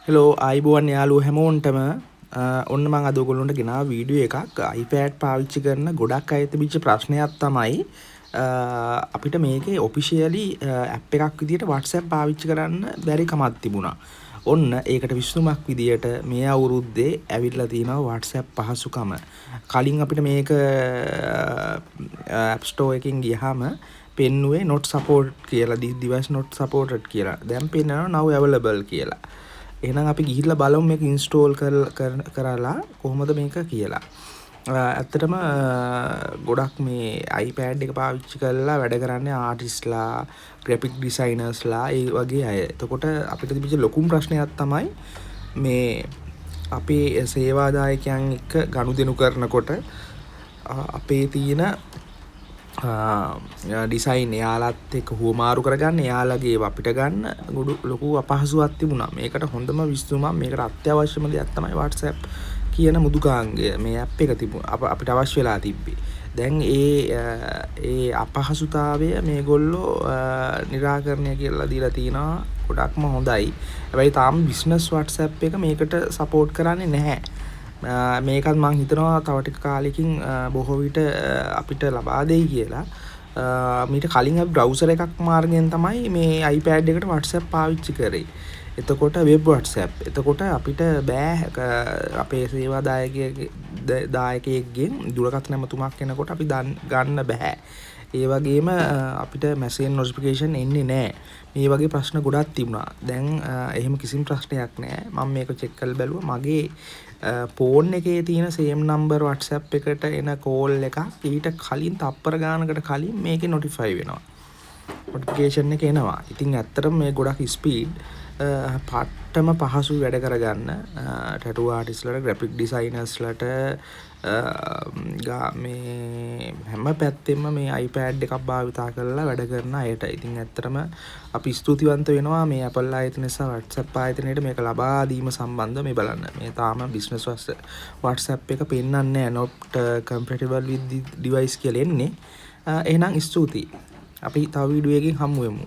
Hello අයිබුවන් යාළුවෝ හැමෝන්ටම ඔන්න මම අද ඔයගොල්ලන්ට ගෙනාව වීඩියෝ එකක් iPad පාවිච්චි කරන ගොඩක් අය තිබිච්ච ප්‍රශ්නයක් තමයි අපිට මේකේ ඔෆිෂියලි ඇප් එකක් විදියට WhatsApp පාවිච්චි කරන්න බැරි කමක් තිබුණා. ඔන්න ඒකට විසඳුමක් විදියට මේ අවුරුද්දේ ඇවිල්ලා තියෙනවා WhatsApp පහසුකම. කලින් අපිට මේක App Store එකකින් ගියාම පෙන්නුවේ not support කියලා device not supported කියලා. දැන් පෙන්නනවා now available කියලා. එහෙනම් අපි ගිහිල්ලා බලමු මේක ඉන්ස්ටෝල් කරලා කොහොමද මේක කියලා. ඇත්තටම ගොඩක් මේ iPad එක පාවිච්චි කරලා වැඩ කරන්නේ ආටිස්ට්ලා, graphic designers ලා ඒ වගේ අය. එතකොට අපිට තිබිච්ච ලොකුම ප්‍රශ්නයක් තමයි මේ අපේ සේවාදායකයන් එක්ක ගනුදෙනු කරනකොට අපේ තියෙන ඩිසයින් එයාලත් එක්ක හුවමාරු කරගන්න එයාලගේ ඒවා අපිට ගන්න ලොකු අපහසුවක් තිබුණා. මේකට හොඳම විසඳුමක් මේකට අත්‍යවශ්‍යම දෙයක් තමයි WhatsApp කියන මුදුකාංගය. මේ ඇප් එක අපිට අවශ්‍ය වෙලා තිබ්බේ. දැන් ඒ අපහසුතාවය මේගොල්ලෝ निराකරණය කියලා දීලා තිනවා. ගොඩක්ම හොඳයි. හැබැයි තාම බිස්නස් WhatsApp එක මේකට සපෝට් කරන්නේ නැහැ. මේකත් මං හිතනවා තව ටික කාලෙකින් බොහෝ විට අපිට ලබා දෙයි කියලා. මීට කලින් අපි බ්‍රවුසර් එකක් මාර්ගයෙන් තමයි මේ iPad එකට WhatsApp පාවිච්චි කරේ. එතකොට වෙබ් WhatsApp. එතකොට අපිට බෑ අපේ සේවා දායකයෙක්ගෙන් දුරකථන ඇමතුමක් එනකොට අපි ගන්න බෑ. ඒ වගේම අපිට මැසේජ් නොටිෆිකේෂන් එන්නේ නැහැ. මේ වගේ ප්‍රශ්න ගොඩක් තිබුණා. දැන් එහෙම කිසිම ප්‍රශ්නයක් නැහැ. මම මේක චෙක් කරලා බැලුවා. මගේ ෆෝන් එකේ තියෙන සේම් නම්බර් WhatsApp එකට එන කෝල් එකක් ඊට කලින් තප්පර ගානකට කලින් මේකේ නොටිෆයි වෙනවා. නොටිෆිකේෂන් එක එනවා. ඉතින් ඇත්තටම මේ ගොඩක් ස්පීඩ් පට්ටම පහසු වැඩ කරගන්න ටැටු ආටිස්ට්ලාට, ග්‍රැෆික් ඩිසයිනර්ස්ලාට මේ හැම පැත්තෙම මේ iPad එකක් භාවිතා කරලා වැඩ කරන අයට. ඉතින් ඇත්තටම අපි ස්තුතිවන්ත වෙනවා මේ Apple ආයතන සහ WhatsApp ආයතනයට මේක ලබා දීම සම්බන්ධව. මේ බලන්න මේ තාම බිස්නස් WhatsApp එක පෙන්නන්නේ නැහැ. not compatible with the device කියලා එන්නේ. එහෙනම් ස්තුතියි. අපි තව වීඩියෝ එකකින් හමු වෙමු.